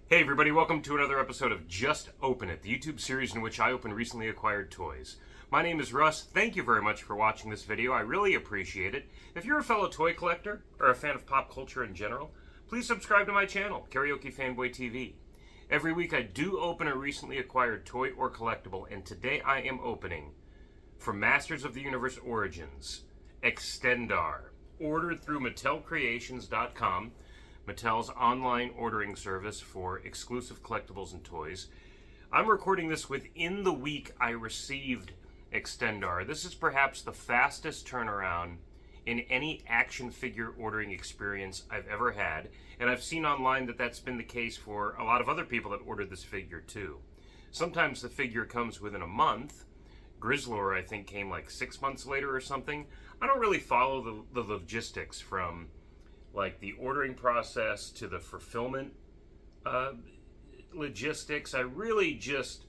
Hey everybody, welcome to another episode of Just Open It, the YouTube series in which I open recently acquired toys. My name is Russ. Thank you very much for watching this video. I really appreciate it. If you're a fellow toy collector or a fan of pop culture in general, please subscribe to my channel, Karaoke Fanboy TV. Every week I do open a recently acquired toy or collectible, and today I am opening, from Masters of the Universe Origins, Extendar, ordered through MattelCreations.com, Mattel's online ordering service for exclusive collectibles and toys. I'm recording this within the week I received Extendar. This is perhaps the fastest turnaround in any action figure ordering experience I've ever had, and I've seen online that that's been the case for a lot of other people that ordered this figure too. Sometimes the figure comes within a month. Grizzlor, I think, came like 6 months later or something. I don't really follow the logistics from like the ordering process to the fulfillment logistics. I really just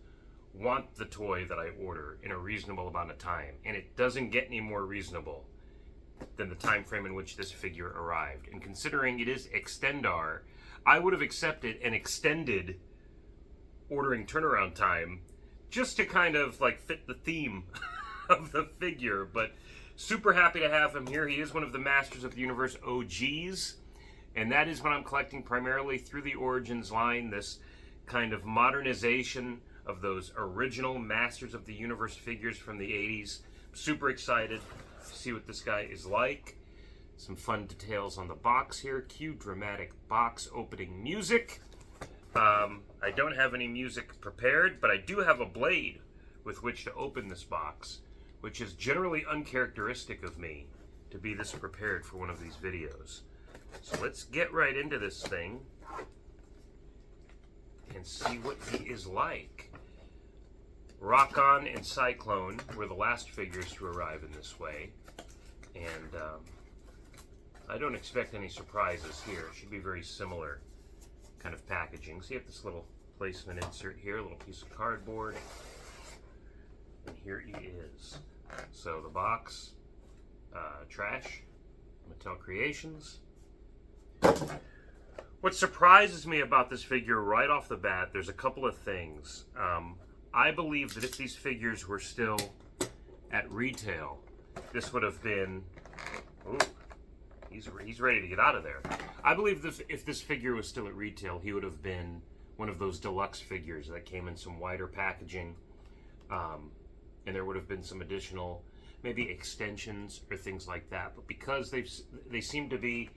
want the toy that I order in a reasonable amount of time, and it doesn't get any more reasonable than the time frame in which this figure arrived. And considering it is Extendar, I would have accepted an extended ordering turnaround time just to kind of like fit the theme of the figure. But super happy to have him here. He is one of the Masters of the Universe OGs, and that is what I'm collecting primarily through the Origins line, this kind of modernization of those original Masters of the Universe figures from the 80s. Super excited to see what this guy is like. Some fun details on the box here. Cue dramatic box opening music. I don't have any music prepared, but I do have a blade with which to open this box, which is generally uncharacteristic of me to be this prepared for one of these videos. So let's get right into this thing and see what he is like. Rock-On and Cyclone were the last figures to arrive in this way, and I don't expect any surprises here. It should be very similar kind of packaging. So you have this little placement insert here, a little piece of cardboard, and here he is. So the box, trash, Mattel Creations. What surprises me about this figure right off the bat, there's a couple of things. I believe that if these figures were still at retail, this would have been, ooh, he's ready to get out of there. I believe if this figure was still at retail, he would have been one of those deluxe figures that came in some wider packaging, and there would have been some additional maybe extensions or things like that. But because they seem to be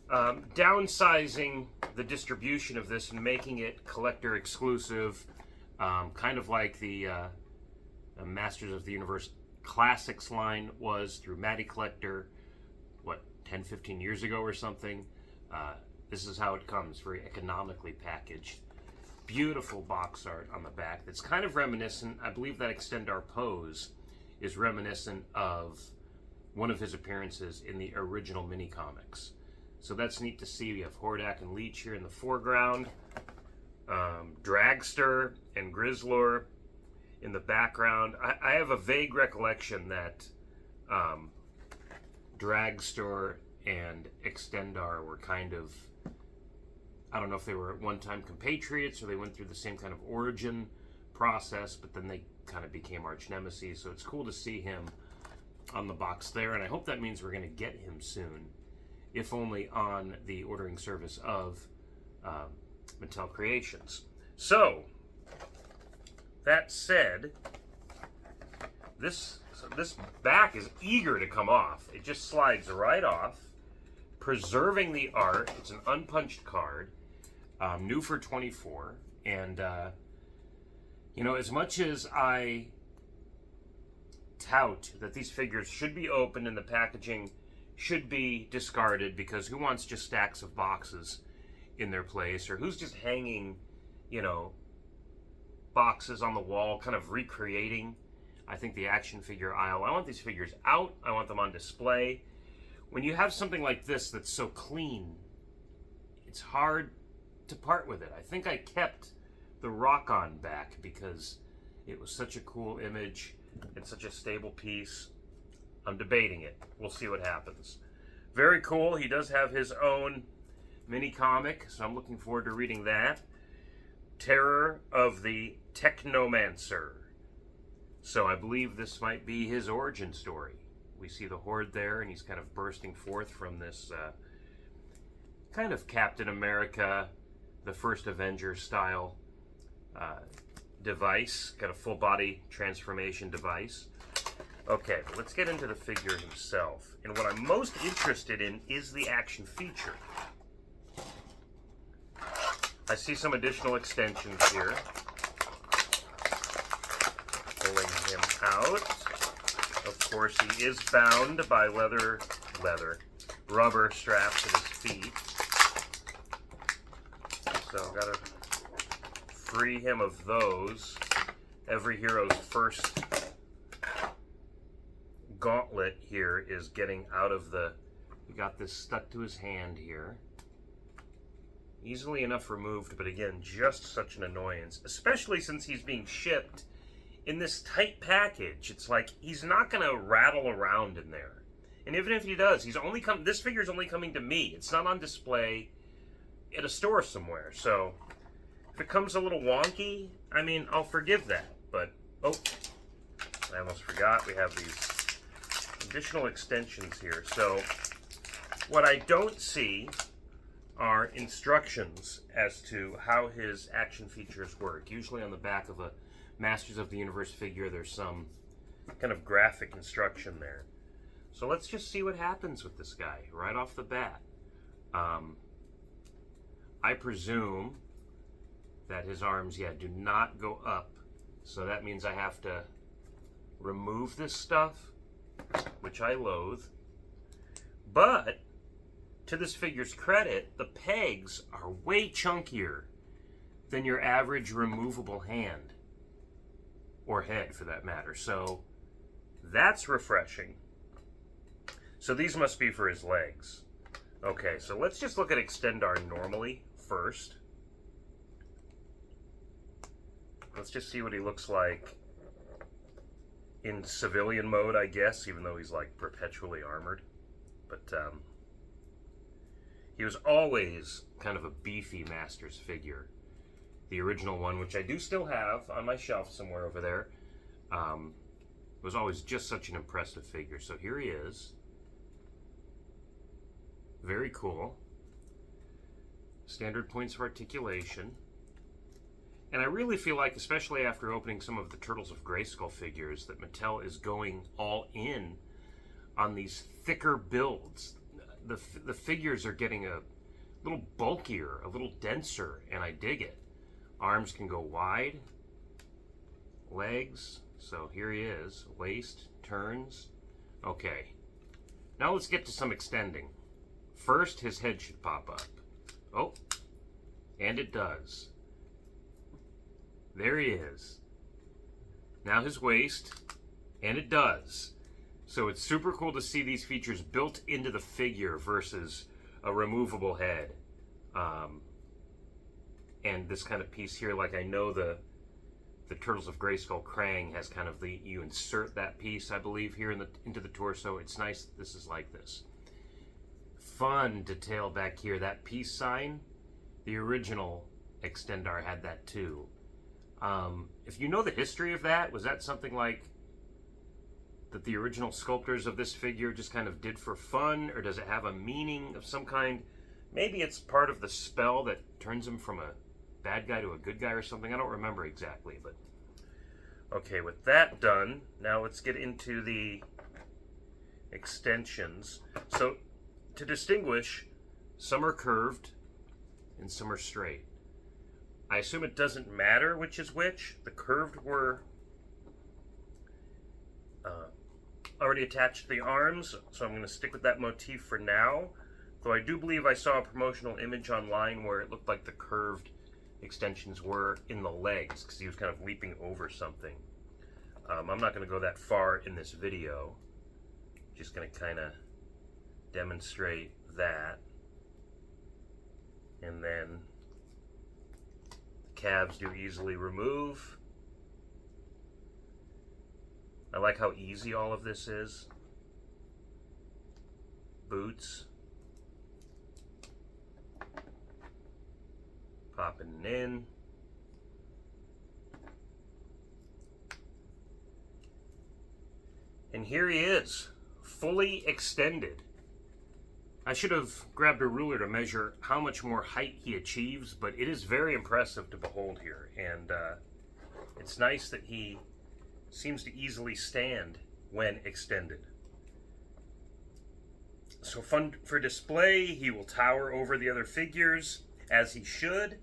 downsizing the distribution of this and making it collector exclusive, kind of like the Masters of the Universe Classics line was through Matty Collector, what, 10-15 years ago or something. This is how it comes, very economically packaged. Beautiful box art on the back that's kind of reminiscent. I believe that Extendar pose is reminiscent of one of his appearances in the original mini comics. So that's neat to see. We have Hordak and Leech here in the foreground, Dragster and Grizzlor in the background. I have a vague recollection that Dragster and Extendar were kind of, I don't know if they were at one time compatriots or they went through the same kind of origin process, but then they kind of became arch nemesis. So it's cool to see him on the box there, and I hope that means we're going to get him soon, if only on the ordering service of Mattel Creations. So, that said, this back is eager to come off. It just slides right off, preserving the art. It's an unpunched card, new for 24, and you know, as much as I tout that these figures should be opened and the packaging should be discarded, because who wants just stacks of boxes in their place, or who's just hanging, you know, boxes on the wall, kind of recreating, I think, the action figure aisle. I want these figures out. I want them on display. When you have something like this that's so clean, it's hard to part with it. I think I kept the Rock-On back because it was such a cool image and such a stable piece. I'm debating it. We'll see what happens. Very cool. He does have his own mini comic, so I'm looking forward to reading that. Terror of the Technomancer. So I believe this might be his origin story. We see the Horde there, and he's kind of bursting forth from this kind of Captain America, the first Avenger style device, kind of full body transformation device. Okay, but let's get into the figure himself. And what I'm most interested in is the action feature. I see some additional extensions here. Pulling him out. Of course, he is bound by rubber straps at his feet. So I've got to free him of those. Every hero's first gauntlet here is getting out of the... We got this stuck to his hand here. Easily enough removed, but again, just such an annoyance. Especially since he's being shipped in this tight package. It's like, he's not going to rattle around in there. And even if he does, this figure's only coming to me. It's not on display at a store somewhere. So, if it comes a little wonky, I mean, I'll forgive that. But, oh, I almost forgot. We have these additional extensions here. So, what I don't see are instructions as to how his action features work. Usually on the back of a Masters of the Universe figure, there's some kind of graphic instruction there. So let's just see what happens with this guy right off the bat. I presume that his arms, do not go up. So that means I have to remove this stuff, which I loathe. But to this figure's credit, the pegs are way chunkier than your average removable hand. Or head, for that matter. So, that's refreshing. So these must be for his legs. Okay, so let's just look at Extendar normally first. Let's just see what he looks like in civilian mode, I guess, even though he's like perpetually armored. But, he was always kind of a beefy Masters figure. The original one, which I do still have on my shelf somewhere over there, was always just such an impressive figure. So here he is. Very cool. Standard points of articulation. And I really feel like, especially after opening some of the Turtles of Grayskull figures, that Mattel is going all in on these thicker builds. The figures are getting a little bulkier, a little denser, and I dig it. Arms can go wide. Legs. So here he is. Waist. Turns. Okay. Now let's get to some extending. First, his head should pop up. Oh. And it does. There he is. Now his waist. And it does. So it's super cool to see these features built into the figure versus a removable head. And this kind of piece here, like I know the Turtles of Grayskull Krang has kind of you insert that piece, I believe, here into the torso. It's nice that this is like this. Fun detail back here, that peace sign. The original Extendar had that too. If you know the history of that, was that something like that the original sculptors of this figure just kind of did for fun, or does it have a meaning of some kind? Maybe it's part of the spell that turns him from a bad guy to a good guy or something. I don't remember exactly, but okay, with that done, now let's get into the extensions. So to distinguish, some are curved and some are straight. I assume it doesn't matter which is which. The curved were already attached to the arms, so I'm going to stick with that motif for now. Though I do believe I saw a promotional image online where it looked like the curved extensions were in the legs, because he was kind of leaping over something. I'm not going to go that far in this video. Just going to kind of demonstrate that. And then the calves do easily remove. I like how easy all of this is. Popping in. And here he is, fully extended. I should have grabbed a ruler to measure how much more height he achieves, but it is very impressive to behold here. And it's nice that he seems to easily stand when extended. So fun for display. He will tower over the other figures, as he should.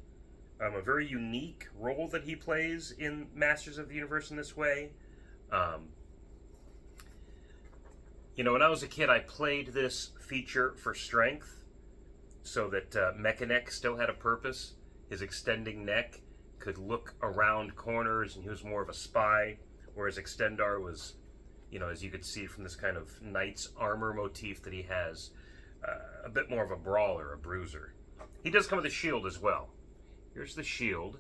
A very unique role that he plays in Masters of the Universe in this way. You know, when I was a kid, I played this feature for strength, so that Mechaneck still had a purpose. His extending neck could look around corners, and he was more of a spy, whereas Extendar was, you know, as you could see from this kind of knight's armor motif that he has, a bit more of a brawler, a bruiser. He does come with a shield as well. Here's the shield,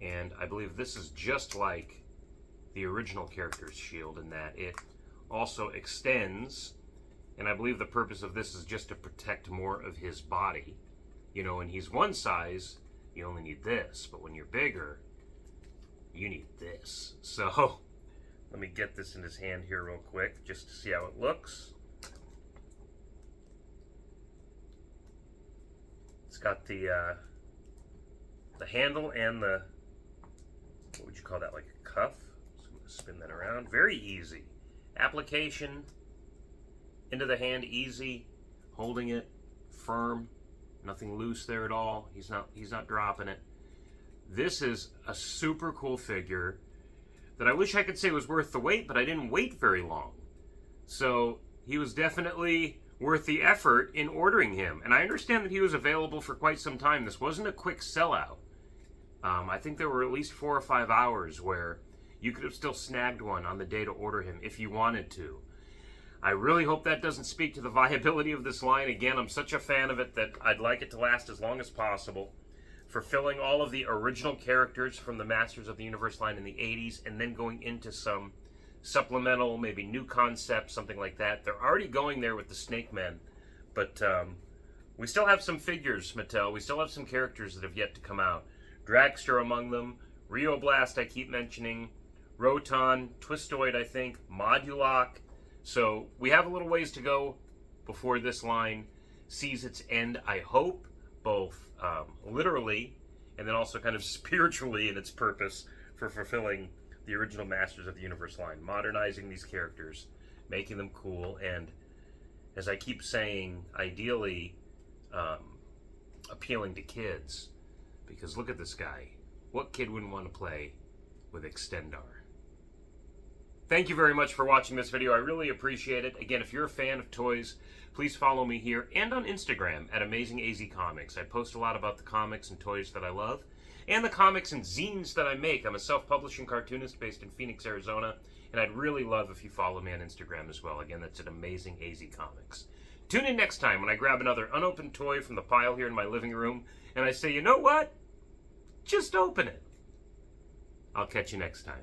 and I believe this is just like the original character's shield in that it also extends, and I believe the purpose of this is just to protect more of his body. You know, when he's one size, you only need this, but when you're bigger, you need this. So let me get this in his hand here real quick just to see how it looks. It's got the handle and the, what would you call that, like a cuff? So I'm going to spin that around. Very easy. Application into the hand, easy. Holding it firm, nothing loose there at all. He's not dropping it. This is a super cool figure that I wish I could say was worth the wait, but I didn't wait very long. So he was definitely worth the effort in ordering him. And I understand that he was available for quite some time. This wasn't a quick sellout. I think there were at least 4 or 5 hours where you could have still snagged one on the day to order him if you wanted to. I really hope that doesn't speak to the viability of this line. Again, I'm such a fan of it that I'd like it to last as long as possible, fulfilling all of the original characters from the Masters of the Universe line in the 80s, and then going into some supplemental, maybe new concepts, something like that. They're already going there with the Snake Men, but we still have some figures, Mattel. We still have some characters that have yet to come out. Dragster among them, Rio Blast I keep mentioning, Roton, Twistoid I think, Modulok. So we have a little ways to go before this line sees its end, I hope, both literally and then also kind of spiritually in its purpose for fulfilling the original Masters of the Universe line, modernizing these characters, making them cool, and as I keep saying, ideally appealing to kids, because look at this guy. What kid wouldn't want to play with Extendar? Thank you very much for watching this video. I really appreciate it. Again, if you're a fan of toys, please follow me here and on Instagram at AmazingAZComics. I post a lot about the comics and toys that I love, and the comics and zines that I make. I'm a self-publishing cartoonist based in Phoenix, Arizona, and I'd really love if you follow me on Instagram as well. Again, that's at AmazingAZComics. Tune in next time when I grab another unopened toy from the pile here in my living room, and I say, you know what? Just open it. I'll catch you next time.